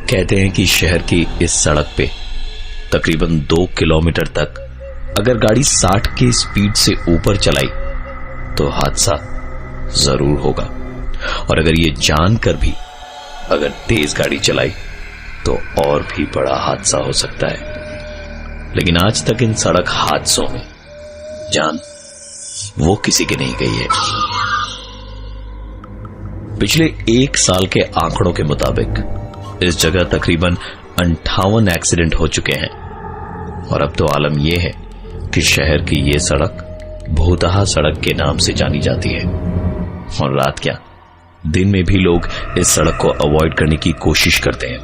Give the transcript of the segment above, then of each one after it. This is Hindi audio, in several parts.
कहते हैं कि शहर की इस सड़क पे तकरीबन 2 किलोमीटर तक अगर गाड़ी 60 की स्पीड से ऊपर चलाई तो हादसा जरूर होगा, और अगर ये जानकर भी अगर तेज गाड़ी चलाई तो और भी बड़ा हादसा हो सकता है। लेकिन आज तक इन सड़क हादसों में जान वो किसी की नहीं गई है। पिछले 1 साल के आंकड़ों के मुताबिक इस जगह तकरीबन 58 एक्सीडेंट हो चुके हैं, और अब तो आलम यह है कि शहर की यह सड़क भूतहा सड़क के नाम से जानी जाती है। और रात क्या दिन में भी लोग इस सड़क को अवॉइड करने की कोशिश करते हैं।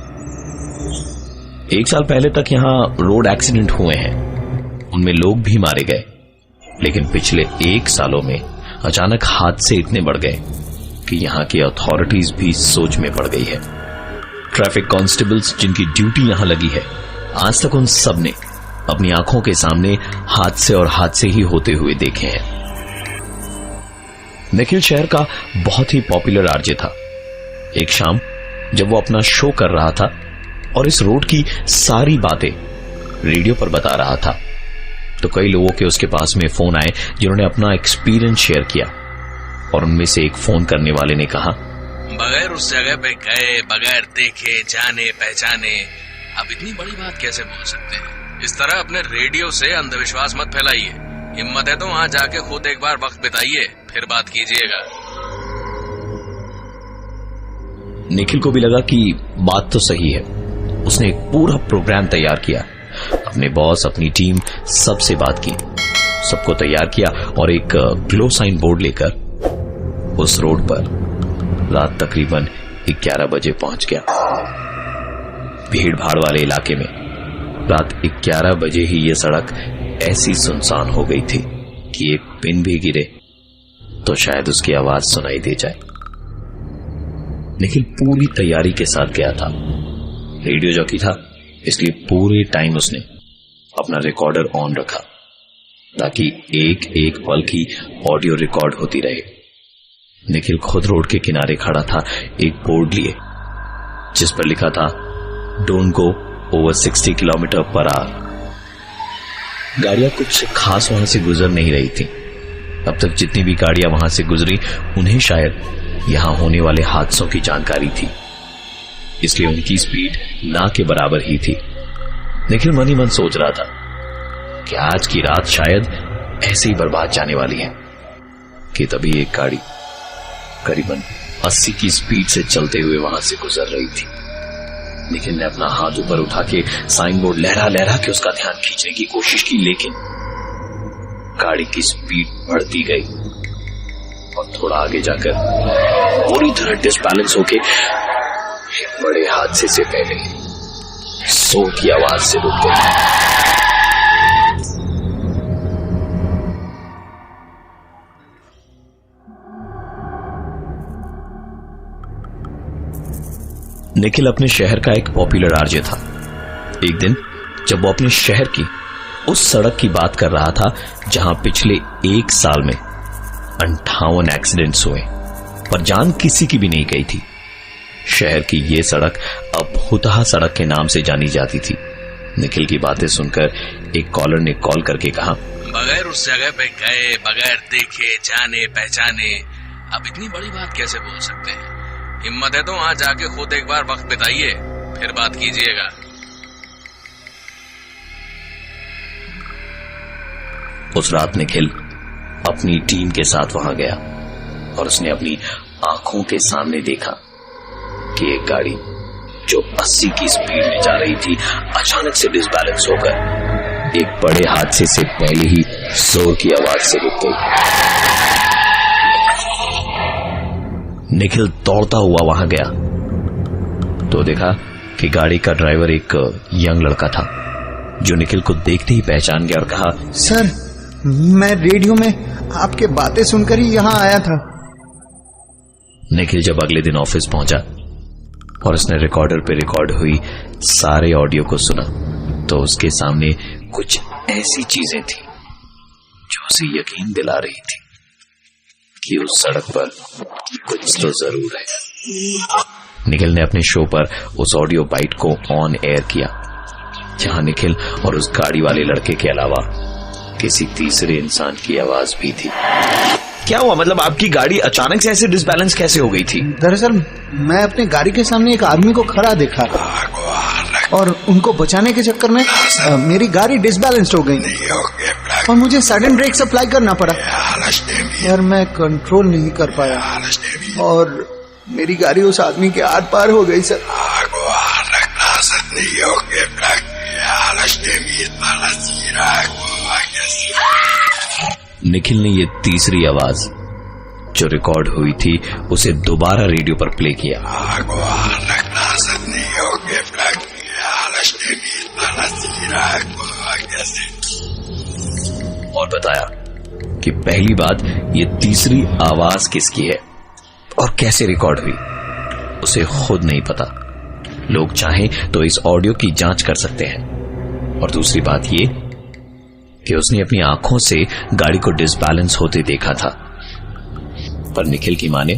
1 साल पहले तक यहां रोड एक्सीडेंट हुए हैं, उनमें लोग भी मारे गए, लेकिन पिछले 1 सालों में अचानक हादसे इतने बढ़ गए कि यहां की अथॉरिटीज भी सोच में पड़ गई है। ट्रैफिक कांस्टेबल्स जिनकी ड्यूटी यहां लगी है, आज तक उन सब ने अपनी आंखों के सामने हादसे ही होते हुए देखे हैं। निखिल शहर का बहुत ही पॉपुलर आरजे था। एक शाम जब वो अपना शो कर रहा था और इस रोड की सारी बातें रेडियो पर बता रहा था, तो कई लोगों के उसके पास में फोन आए जिन्होंने अपना एक्सपीरियंस शेयर किया। और उनमें से एक फोन करने वाले ने कहा, बगैर उस जगह पे गए, बगैर देखे जाने पहचाने अब इतनी बड़ी बात कैसे बोल सकते हैं। इस तरह अपने रेडियो से अंधविश्वास मत फैलाइए। हिम्मत है तो वहां जाके खुद एक बार वक्त बिताइए, फिर बात कीजिएगा। निखिल को भी लगा कि बात तो सही है। उसने एक पूरा प्रोग्राम तैयार किया, अपने बॉस, अपनी टीम, सबसे बात की, सबको तैयार किया और एक ग्लो साइन बोर्ड लेकर उस रोड पर रात तकरीबन 11 बजे पहुंच गया। भीड़ भाड़ वाले इलाके में रात 11 बजे ही यह सड़क ऐसी सुनसान हो गई थी कि एक पिन भी गिरे तो शायद उसकी आवाज सुनाई दे जाए। निखिल पूरी तैयारी के साथ गया था। रेडियो जॉकी था, इसलिए पूरे टाइम उसने अपना रिकॉर्डर ऑन रखा ताकि एक एक पल की ऑडियो रिकॉर्ड होती रहे। निखिल खुद रोड के किनारे खड़ा था, एक बोर्ड लिए जिस पर लिखा था don't go over 60 kilometre per hour. गाड़ियां कुछ खास वहां से गुजर नहीं रही थी। अब तक जितनी भी गाड़ियां वहां से गुजरी उन्हें शायद यहां होने वाले हादसों की जानकारी थी, इसलिए उनकी स्पीड ना के बराबर ही थी। निखिल मन ही मन सोच रहा था कि आज की रात शायद ऐसे ही बर्बाद जाने वाली है कि तभी एक गाड़ी करीबन 80 की स्पीड से चलते हुए वहां से गुजर रही थी। निखिल ने अपना हाथ ऊपर उठा के साइन बोर्ड लहरा लहरा के उसका ध्यान खींचने की कोशिश की, लेकिन गाड़ी की स्पीड बढ़ती गई और थोड़ा आगे जाकर पूरी तरह डिसबैलेंस होके एक बड़े हादसे से पहले सो की आवाज से रुक गई। निखिल अपने शहर का एक पॉपुलर आरजे था। एक दिन जब वो अपने शहर की उस सड़क की बात कर रहा था जहां पिछले 1 साल में 58 एक्सीडेंट्स हुए पर जान किसी की भी नहीं गई थी, शहर की ये सड़क अब भूतहा सड़क के नाम से जानी जाती थी। निखिल की बातें सुनकर एक कॉलर ने कॉल करके कहा, बगैर उस जगह पे गए, बगैर देखे जाने पहचाने अब इतनी बड़ी बात कैसे बोल सकते हैं। हिम्मत है तो वहां जाके खुद एक बार वक्त बिताइए, फिर बात कीजिएगा। उस रात निखिल अपनी टीम के साथ वहां गया और उसने अपनी आंखों के सामने देखा कि एक गाड़ी जो 80 की स्पीड में जा रही थी अचानक से डिसबैलेंस होकर एक बड़े हादसे से पहले ही जोर की आवाज से रुक गई। निखिल दौड़ता हुआ वहां गया तो देखा कि गाड़ी का ड्राइवर एक यंग लड़का था जो निखिल को देखते ही पहचान गया और कहा, सर मैं रेडियो में आपके बातें सुनकर ही यहां आया था। निखिल जब अगले दिन ऑफिस पहुंचा और उसने रिकॉर्डर पे रिकॉर्ड हुई सारे ऑडियो को सुना तो उसके सामने कुछ ऐसी चीजें थी जो उसे यकीन दिला रही थी कि उस सड़क पर कुछ तो जरूर है। निखिल ने अपने शो पर उस ऑडियो बाइट को ऑन एयर किया, जहां निखिल और उस गाड़ी वाले लड़के के अलावा किसी तीसरे इंसान की आवाज भी थी। क्या हुआ? मतलब आपकी गाड़ी अचानक से ऐसे डिसबैलेंस कैसे हो गई थी? दरअसल मैं अपने गाड़ी के सामने एक आदमी को खड़ा देखा और उनको बचाने के चक्कर में मेरी गाड़ी डिसबैलेंस्ड हो गई और मुझे सडन ब्रेक अप्लाई करना पड़ा यार। मैं कंट्रोल नहीं कर पाया और मेरी गाड़ी उस आदमी के आर पार हो गई सर। निखिल ने ये तीसरी आवाज जो रिकॉर्ड हुई थी उसे दोबारा रेडियो पर प्ले किया और बताया कि पहली बात ये तीसरी आवाज किसकी है और कैसे रिकॉर्ड हुई उसे खुद नहीं पता। लोग चाहें तो इस ऑडियो की जांच कर सकते हैं। और दूसरी बात ये कि उसने अपनी आंखों से गाड़ी को डिसबैलेंस होते देखा था, पर निखिल की माने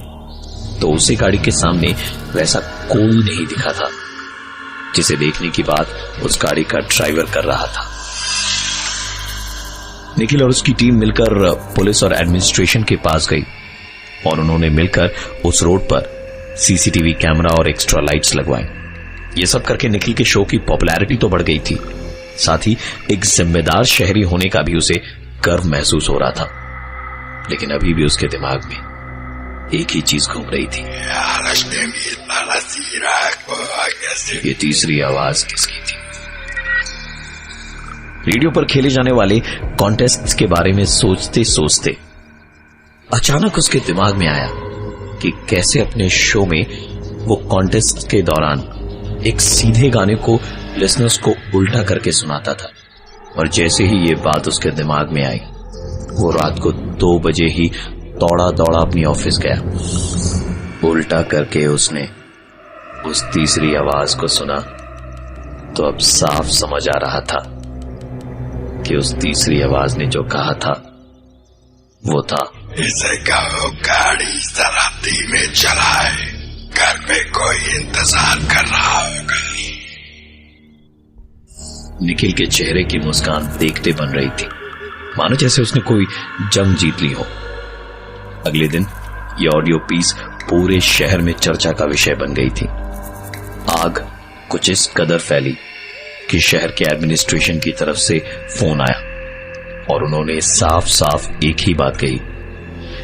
तो उसे गाड़ी के सामने वैसा कोई नहीं दिखा था जिसे देखने की बात उस गाड़ी का ड्राइवर कर रहा था। निखिल और उसकी टीम मिलकर पुलिस और एडमिनिस्ट्रेशन के पास गई और उन्होंने मिलकर उस रोड पर सीसीटीवी कैमरा और एक्स्ट्रा लाइट्स लगवाए। ये सब करके निखिल के शो की पॉपुलैरिटी तो बढ़ गई थी, साथ ही एक जिम्मेदार शहरी होने का भी उसे गर्व महसूस हो रहा था। लेकिन अभी भी उसके दिमाग में एक ही चीज घूम रही थी, ये तीसरी आवाज किसकी थी। रेडियो पर खेले जाने वाले कॉन्टेस्ट्स के बारे में सोचते सोचते अचानक उसके दिमाग में आया कि कैसे अपने शो में वो कॉन्टेस्ट के दौरान एक सीधे गाने को लिसनर्स को उल्टा करके सुनाता था। और जैसे ही ये बात उसके दिमाग में आई, वो रात को 2 बजे ही दौड़ा दौड़ा अपनी ऑफिस गया। उल्टा करके उसने उस तीसरी आवाज को सुना तो अब साफ समझ आ रहा था कि उस तीसरी आवाज ने जो कहा था वो था, इसे कहो गाड़ी सराती में चलाए, घर पे कोई इंतजार कर रहा होगा। निखिल के चेहरे की मुस्कान देखते बन रही थी, मानो जैसे उसने कोई जंग जीत ली हो। अगले दिन ये ऑडियो पीस पूरे शहर में चर्चा का विषय बन गई थी। आग कुछ इस कदर फैली कि शहर के एडमिनिस्ट्रेशन की तरफ से फोन आया और उन्होंने साफ साफ एक ही बात कही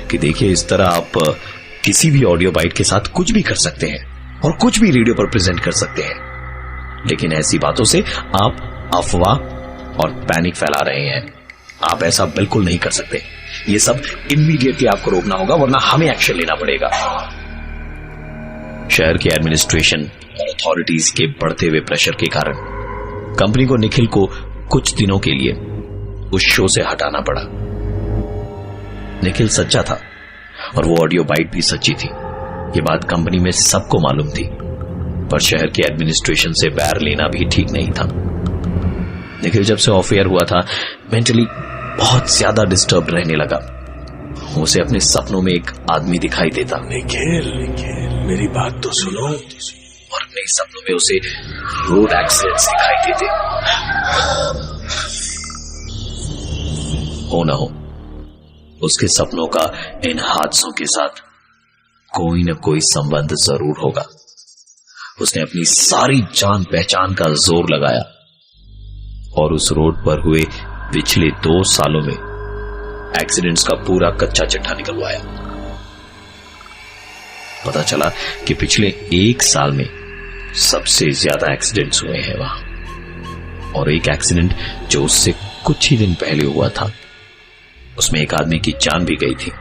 कि देखिए, इस तरह आप किसी भी ऑडियो बाइट के साथ कुछ भी कर सकते हैं और कुछ भी रेडियो पर प्रेजेंट कर सकते हैं, लेकिन ऐसी बातों से आप अफवाह और पैनिक फैला रहे हैं। आप ऐसा बिल्कुल नहीं कर सकते। ये सब इमीडिएटली आपको रोकना होगा, वरना हमें एक्शन लेना पड़ेगा। शहर के एडमिनिस्ट्रेशन और अथॉरिटीज के बढ़ते हुए प्रेशर के कारण कंपनी को निखिल को कुछ दिनों के लिए उस शो से हटाना पड़ा। निखिल सच्चा था और वो ऑडियो बाइट भी सच्ची थी। ये बात कंपनी में सबको मालूम थी, पर शहर के एडमिनिस्ट्रेशन से बैर लेना भी ठीक नहीं था। निखिल जब से ऑफ एयर हुआ था, मेंटली बहुत ज्यादा डिस्टर्ब रहने लगा। उसे अपने सपनों में एक आदमी दिखाई देता। निखिल, मेरी बात तो सुनो। और अपने सपनों में उसे रोड एक्सीडेंट्स दिखाई देते। हो ना हो, उसके सपनों का इन हादसों के साथ कोई न कोई संबंध जरूर होगा। उसने अपनी सारी जान पहचान का जोर लगाया और उस रोड पर हुए पिछले 2 सालों में एक्सीडेंट्स का पूरा कच्चा चिट्ठा निकलवाया। पता चला कि पिछले 1 साल में सबसे ज्यादा एक्सीडेंट्स हुए हैं वहां। और एक एक्सीडेंट जो उससे कुछ ही दिन पहले हुआ था, उसमें एक आदमी की जान भी गई थी,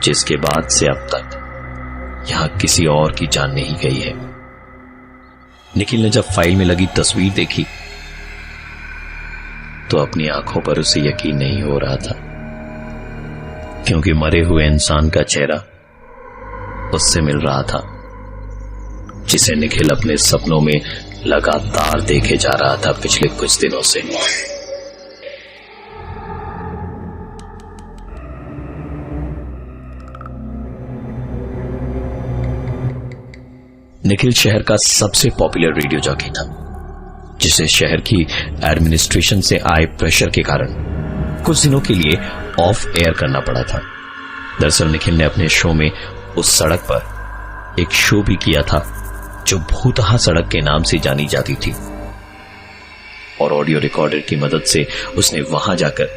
जिसके बाद से अब तक यहां किसी और की जान नहीं गई है। निखिल ने जब फाइल में लगी तस्वीर देखी तो अपनी आंखों पर उसे यकीन नहीं हो रहा था, क्योंकि मरे हुए इंसान का चेहरा उससे मिल रहा था, जिसे निखिल अपने सपनों में लगातार देखे जा रहा था पिछले कुछ दिनों से। निखिल शहर का सबसे पॉपुलर रेडियो जॉकी था, जिसे शहर की एडमिनिस्ट्रेशन से आए प्रेशर के कारण कुछ दिनों के लिए ऑफ एयर करना पड़ा था। दरअसल निखिल ने अपने शो में उस सड़क पर एक शो भी किया था जो भूतहा सड़क के नाम से जानी जाती थी, और ऑडियो रिकॉर्डर की मदद से उसने वहां जाकर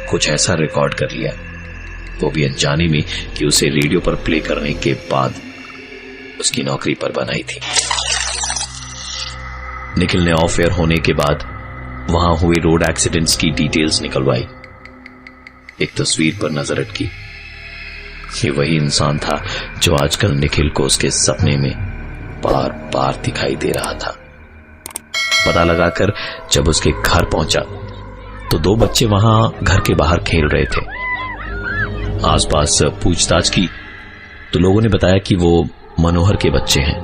कुछ ऐसा रिकॉर्ड कर लिया, वो भी अनजाने में कि उसे रेडियो पर प्ले करने के बाद उसकी नौकरी पर बनाई थी। निखिल ने ऑफ एयर होने के बाद वहां हुए रोड एक्सीडेंट्स की डिटेल्स निकलवाई, एक तस्वीर पर नजर अटकी। ये वही इंसान था जो आजकल निखिल को उसके सपने में बार बार दिखाई दे रहा था। पता लगाकर जब उसके घर पहुंचा तो 2 बच्चे वहां घर के बाहर खेल रहे थे। आसपास पूछताछ की तो लोगों ने बताया कि वो मनोहर के बच्चे हैं,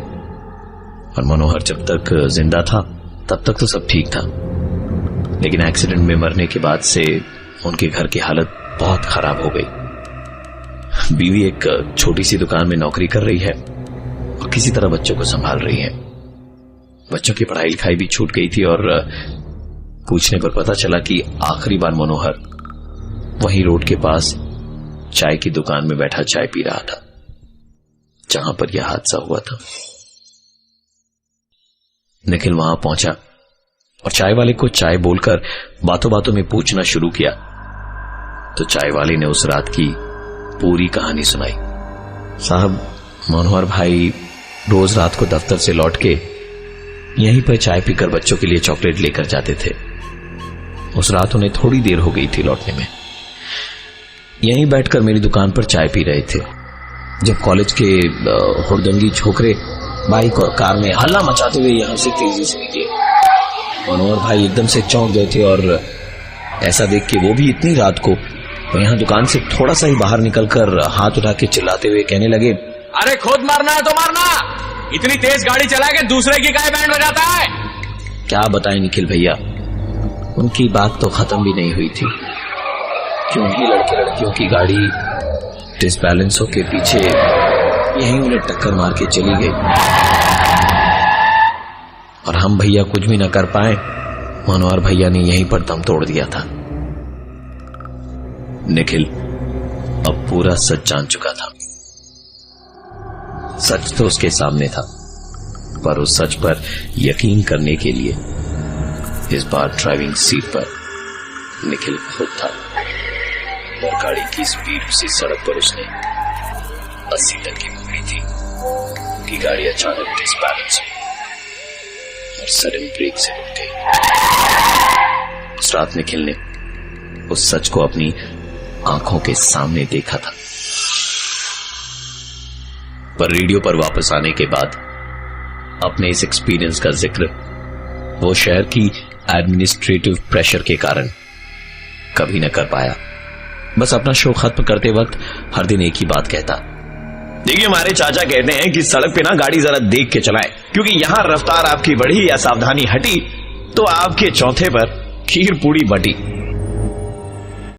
और मनोहर जब तक जिंदा था तब तक तो सब ठीक था, लेकिन एक्सीडेंट में मरने के बाद से उनके घर की हालत बहुत खराब हो गई। बीवी एक छोटी सी दुकान में नौकरी कर रही है और किसी तरह बच्चों को संभाल रही है। बच्चों की पढ़ाई लिखाई भी छूट गई थी, और पूछने पर पता चला कि आखिरी बार मनोहर वहीं रोड के पास चाय की दुकान में बैठा चाय पी रहा था, जहां पर यह हादसा हुआ था। निखिल वहां पहुंचा और चाय वाले को चाय बोलकर बातों बातों में पूछना शुरू किया, तो चाय वाले ने उस रात की पूरी कहानी सुनाई। साहब, मनोहर भाई रोज रात को दफ्तर से लौट के यहीं पर चाय पीकर बच्चों के लिए चॉकलेट लेकर जाते थे। उस रात उन्हें थोड़ी देर हो गई थी लौटने में। यहीं बैठकर मेरी दुकान पर चाय पी रहे थे जब कॉलेज के हुड़दंगी छोकरे बाइक और कार में हल्ला मचाते हुए यहां से तेजी से निकले। मनोहर भाई एकदम से चौंक गए थे, और ऐसा देख के वो भी इतनी रात को यहां दुकान से थोड़ा सा ही बाहर निकलकर हाथ उठा के चिल्लाते हुए कहने लगे, अरे खुद मारना है तो मारना, इतनी तेज गाड़ी चला के दूसरे की काहे बैंड बजाता है। क्या बताएं निखिल भैया, उनकी बात तो खत्म भी नहीं हुई थी कि उन्हीं लड़के लड़कियों की गाड़ी डिसबैलेंस होके पीछे यहीं उन्हें टक्कर मार के चली गई, और हम भैया कुछ भी न कर पाए। मनोहर भैया ने यहीं पर दम तोड़ दिया था। निखिल अब पूरा सच जान चुका था। सच तो उसके सामने था, पर उस सच पर यकीन करने के लिए इस बार ड्राइविंग सीट पर निखिल खुद था, और गाड़ी की स्पीड उसी सड़क पर उसने 80 तक की पकड़ी थी कि गाड़ी अचानक डिसबैलेंस हुई और सडन ब्रेक से रुक गई। उस रात निखिल ने उस सच को अपनी आंखों के सामने देखा था। पर रेडियो पर वापस आने के बाद अपने इस एक्सपीरियंस का जिक्र वो शहर की एडमिनिस्ट्रेटिव प्रेशर के कारण कभी न कर पाया। बस अपना शो खत्म करते वक्त हर दिन एक ही बात कहता, देखिए हमारे चाचा कहते हैं कि सड़क पे ना गाड़ी जरा देख के चलाएं, क्योंकि यहां रफ्तार आपकी बढ़ी या सावधानी हटी तो आपके चौथे पर खीर पूरी बटी।